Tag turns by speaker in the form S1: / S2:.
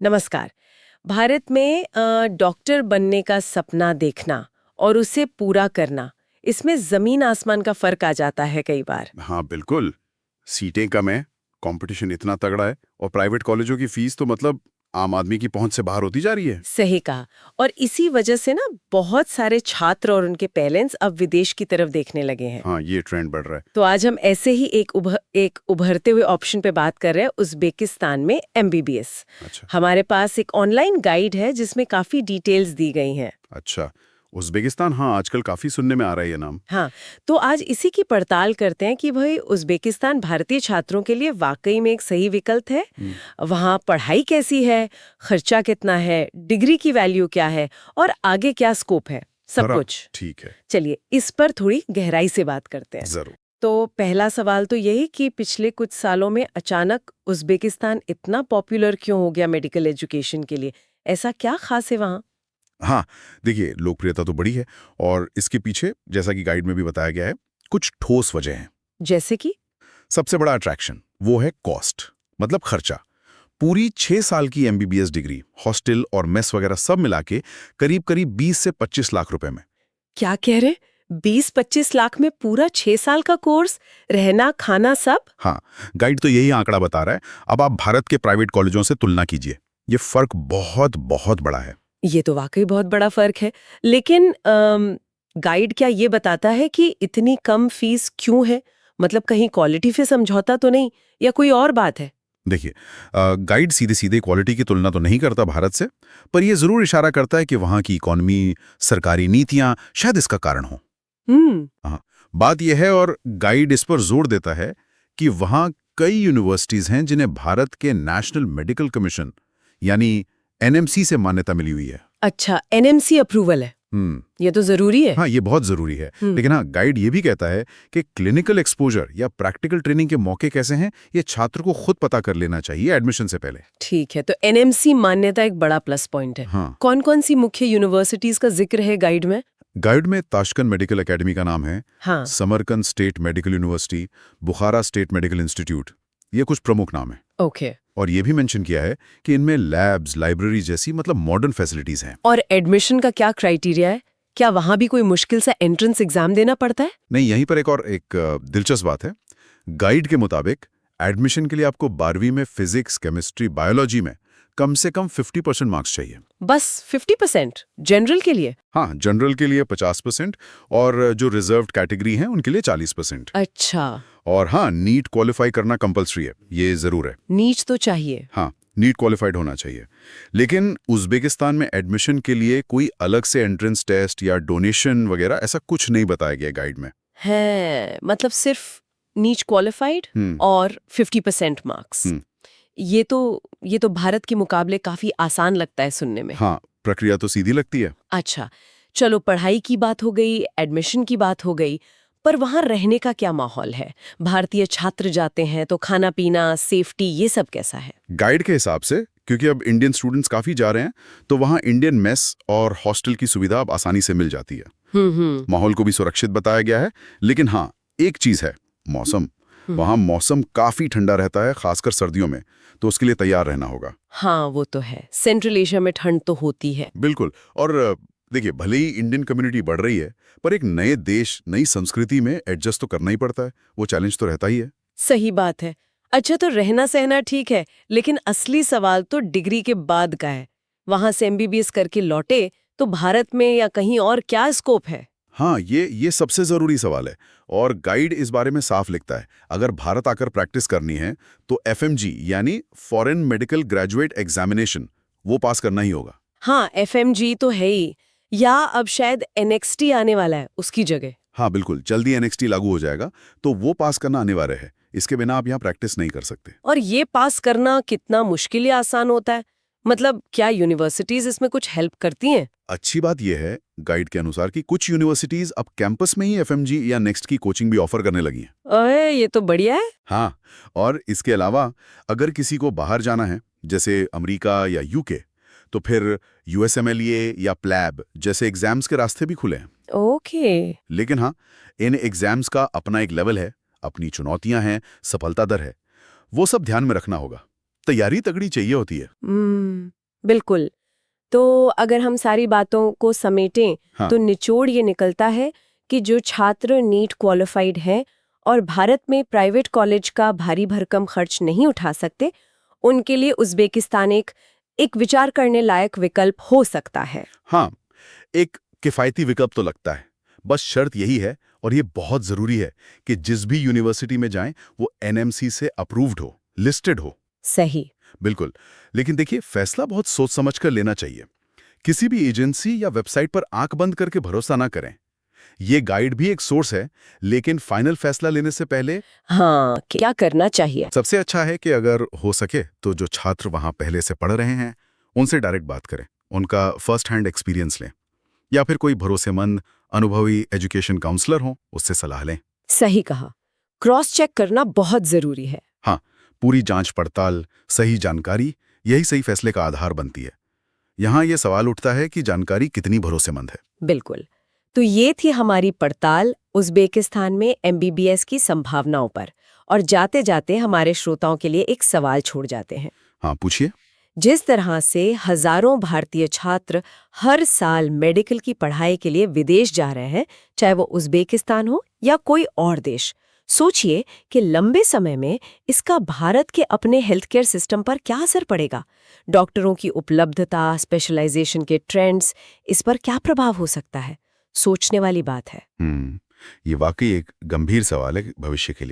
S1: नमस्कार। भारत में डॉक्टर बनने का सपना देखना और उसे पूरा करना, इसमें जमीन आसमान का फर्क आ जाता है कई बार।
S2: हाँ बिल्कुल। सीटें कम है, कंपटीशन इतना तगड़ा है और प्राइवेट कॉलेजों की फीस तो मतलब आम आदमी की पहुंच से बाहर होती जा रही है।
S1: सही कहा। और इसी वजह से ना बहुत सारे छात्र और उनके पेरेंट्स अब विदेश की तरफ देखने लगे हैं।
S2: हाँ, ये ट्रेंड बढ़ रहा है।
S1: तो आज हम ऐसे ही एक उभरते हुए ऑप्शन पे बात कर रहे हैं, उज़्बेकिस्तान में एमबीबीएस।
S2: अच्छा।
S1: हमारे पास एक ऑनलाइन गाइड है जिसमें काफी डिटेल्स दी गई हैं।
S2: अच्छा, उज़्बेकिस्तान, हाँ आजकल काफी सुनने में आ रहा है ये नाम।
S1: हाँ, तो आज इसी की पड़ताल करते हैं कि भाई उज़्बेकिस्तान भारतीय छात्रों के लिए वाकई में एक सही विकल्प है। वहाँ पढ़ाई कैसी है, खर्चा कितना है, डिग्री की वैल्यू क्या है और आगे क्या स्कोप है, सब
S2: जरा
S1: कुछ।
S2: ठीक है।
S1: चलिए इस पर थोड़ी गहराई से बात करते हैं।
S2: जरूर।
S1: तो पहला सवाल तो यही कि पिछले कुछ सालों में अचानक उज़्बेकिस्तान इतना पॉपुलर क्यों हो गया मेडिकल एजुकेशन के लिए? ऐसा क्या खास है वहाँ?
S2: हाँ, देखिए लोकप्रियता तो बड़ी है और इसके पीछे जैसा कि गाइड में भी बताया गया है, कुछ ठोस वजह हैं।
S1: जैसे कि?
S2: सबसे बड़ा अट्रैक्शन वो है कॉस्ट, मतलब खर्चा। पूरी 6 साल की एमबीबीएस डिग्री, हॉस्टल और मेस वगैरह सब मिला के करीब करीब 20 से 25 लाख रुपए में।
S1: क्या कह रहे? 20-25 लाख में पूरा 6 साल का कोर्स, रहना खाना सब?
S2: हाँ, गाइड तो यही आंकड़ा बता रहा है। अब आप भारत के प्राइवेट कॉलेजों से तुलना कीजिए, ये फर्क बहुत बहुत बड़ा है।
S1: ये तो वाकई बहुत बड़ा फर्क है। लेकिन गाइड क्या ये बताता है कि इतनी कम फीस क्यों है? मतलब कहीं क्वालिटी पे समझौता तो नहीं, या कोई और बात है?
S2: देखिए, गाइड सीधे सीधे क्वालिटी की तुलना तो नहीं करता भारत से, पर यह जरूर इशारा करता है कि वहाँ की इकॉनमी, सरकारी नीतियाँ शायद इसका कारण हो।
S1: हम्म।
S2: हाँ, बात यह है और गाइड इस पर जोर देता है कि वहाँ कई यूनिवर्सिटीज हैं जिन्हें भारत के नेशनल मेडिकल कमीशन यानी एनएमसी से मान्यता मिली हुई है।
S1: अच्छा, एनएमसी अप्रूवल है। ये तो जरूरी है।
S2: हाँ, ये बहुत जरूरी है। लेकिन हाँ, गाइड ये भी कहता है कि क्लिनिकल एक्सपोजर या प्रैक्टिकल ट्रेनिंग के मौके कैसे हैं, ये छात्र को खुद पता कर लेना चाहिए एडमिशन से पहले।
S1: ठीक है, तो एनएमसी मान्यता एक बड़ा प्लस पॉइंट है।
S2: हाँ।
S1: कौन-कौन सी मुख्य यूनिवर्सिटीज का जिक्र है गाइड में?
S2: गाइड में ताशकंद मेडिकल एकेडमी का नाम है,
S1: हाँ।
S2: समरकंद स्टेट मेडिकल यूनिवर्सिटी, बुखारा स्टेट मेडिकल इंस्टीट्यूट, ये कुछ प्रमुख नाम है।
S1: ओके।
S2: और ये भी मेंशन किया है कि इनमें लैब्स, लाइब्रेरी जैसी मतलब मॉडर्न फैसिलिटीज हैं।
S1: और एडमिशन का क्या क्राइटेरिया है? क्या वहां भी कोई मुश्किल सा एंट्रेंस एग्जाम देना पड़ता है?
S2: नहीं, यहीं पर एक दिलचस्प बात है। गाइड के मुताबिक एडमिशन के लिए आपको 12वीं में फिजिक्स, केमिस्ट्री, बायोलॉजी में कम से कम 50% मार्क्स चाहिए।
S1: बस 50%? जनरल के लिए?
S2: हाँ, जनरल के लिए 50% और जो रिजर्व्ड कैटेगरी हैं उनके लिए 40%।
S1: अच्छा।
S2: और हाँ, नीट क्वालिफाई करना कंपलसरी है, ये जरूर है।
S1: नीट तो चाहिए।
S2: हाँ, नीट क्वालिफाइड होना चाहिए। लेकिन उज़्बेकिस्तान में एडमिशन के लिए कोई अलग से एंट्रेंस टेस्ट या डोनेशन वगैरह ऐसा कुछ नहीं बताया गया गाइड में।
S1: है मतलब सिर्फ नीट क्वालिफाइड और 50% मार्क्स। ये तो भारत के मुकाबले काफी आसान लगता है सुनने में।
S2: हाँ, प्रक्रिया तो सीधी लगती है।
S1: अच्छा, चलो पढ़ाई की बात हो गई, एडमिशन की बात हो गई, पर वहाँ रहने का क्या माहौल है? भारतीय छात्र जाते हैं तो खाना पीना, सेफ्टी, ये सब कैसा है?
S2: गाइड के हिसाब से, क्योंकि अब इंडियन स्टूडेंट्स काफी जा रहे हैं, तो वहाँ इंडियन मेस और हॉस्टल की सुविधा अब आसानी से मिल जाती है। माहौल को भी सुरक्षित बताया गया है। लेकिन हाँ, एक चीज है, मौसम। वहाँ मौसम काफी ठंडा रहता है, खासकर सर्दियों में, तो उसके लिए तैयार रहना होगा।
S1: हाँ, वो तो है। सेंट्रल एशिया में ठंड तो होती है।
S2: बिल्कुल। और देखिए, भले ही इंडियन कम्युनिटी बढ़ रही है, पर एक नए देश, नई संस्कृति में एडजस्ट तो करना ही पड़ता है। वो चैलेंज तो रहता ही है।
S1: सही बात है। अच्छा, तो रहना सहना ठीक है, लेकिन असली सवाल तो डिग्री के बाद का है। वहां से एमबीबीएस करके लौटे तो भारत में या कहीं और क्या स्कोप है?
S2: हाँ, ये सबसे जरूरी सवाल है और गाइड इस बारे में साफ लिखता है। अगर भारत आकर प्रैक्टिस करनी है तो एफएमजी यानी फॉरेन मेडिकल ग्रेजुएट एग्जामिनेशन, वो पास करना ही होगा।
S1: हाँ, एफएमजी तो है ही, या अब शायद एनएक्सटी आने वाला है उसकी जगह।
S2: हाँ बिल्कुल, जल्दी एनएक्सटी लागू हो जाएगा, तो वो पास करना अनिवार्य है। इसके बिना आप यहाँ प्रैक्टिस नहीं कर सकते।
S1: और ये पास करना कितना मुश्किल या आसान होता है? मतलब क्या यूनिवर्सिटीज इसमें कुछ हेल्प करती हैं?
S2: अच्छी बात यह है गाइड के अनुसार कि कुछ यूनिवर्सिटीज अब कैंपस में ही एफएमजी या नेक्स्ट की कोचिंग भी ऑफर करने लगी हैं।
S1: अरे, ये तो बढ़िया है।
S2: हाँ, और इसके अलावा अगर किसी को बाहर जाना है, जैसे अमेरिका या यूके, तो फिर यूएसएमएलए या प्लैब जैसे एग्जाम्स के रास्ते भी खुले हैं।
S1: ओके।
S2: लेकिन हाँ, इन एग्जाम्स का अपना एक लेवल है, अपनी चुनौतियां हैं, सफलता दर है, वो सब ध्यान में रखना होगा। तैयारी तगड़ी चाहिए होती है।
S1: बिल्कुल। तो अगर हम सारी बातों को समेटें
S2: हाँ।
S1: तो निचोड़ ये निकलता है कि जो छात्र नीट क्वालिफाइड हैं और भारत में प्राइवेट कॉलेज का भारी भरकम खर्च नहीं उठा सकते, उनके लिए उज़्बेकिस्तान एक विचार करने लायक विकल्प हो सकता है।
S2: हाँ, एक किफ़ायती विकल्प तो लगता है। बस शर्त यही है, और ये बहुत ज़रूरी है, कि जिस भी यूनिवर्सिटी में जाएं वो एनएमसी से अप्रूव्ड हो, लिस्टेड हो।
S1: सही।
S2: बिल्कुल। लेकिन देखिए, फैसला बहुत सोच समझ कर लेना चाहिए। किसी भी एजेंसी या वेबसाइट पर आंख बंद करके भरोसा ना करें। ये गाइड भी एक सोर्स है, लेकिन फाइनल फैसला लेने से पहले
S1: हाँ, क्या करना चाहिए?
S2: सबसे अच्छा है कि अगर हो सके तो जो छात्र वहां पहले से पढ़ रहे हैं उनसे डायरेक्ट बात करें, उनका फर्स्ट हैंड एक्सपीरियंस लें, या फिर कोई भरोसेमंद अनुभवी एजुकेशन काउंसलर हो उससे सलाह लें।
S1: सही कहा। क्रॉस चेक करना बहुत जरूरी है।
S2: हाँ, पूरी जांच पड़ताल, सही जानकारी, यही सही फैसले का आधार बनती है। यहाँ ये सवाल उठता है कि जानकारी कितनी भरोसेमंद है।
S1: बिल्कुल। तो ये थी हमारी पड़ताल उज़्बेकिस्तान में एमबीबीएस की संभावनाओं पर। और जाते जाते हमारे श्रोताओं के लिए एक सवाल छोड़ जाते हैं।
S2: हाँ, पूछिए।
S1: जिस तरह से हजारों भारतीय छात्र हर साल मेडिकल की पढ़ाई के लिए विदेश जा रहे हैं, चाहे वो उज़्बेकिस्तान हो या कोई और देश, सोचिए कि लंबे समय में इसका भारत के अपने हेल्थ केयर सिस्टम पर क्या असर पड़ेगा। डॉक्टरों की उपलब्धता, स्पेशलाइजेशन के ट्रेंड्स, इस पर क्या प्रभाव हो सकता है? सोचने वाली बात है।
S2: ये वाकई एक गंभीर सवाल है भविष्य के लिए।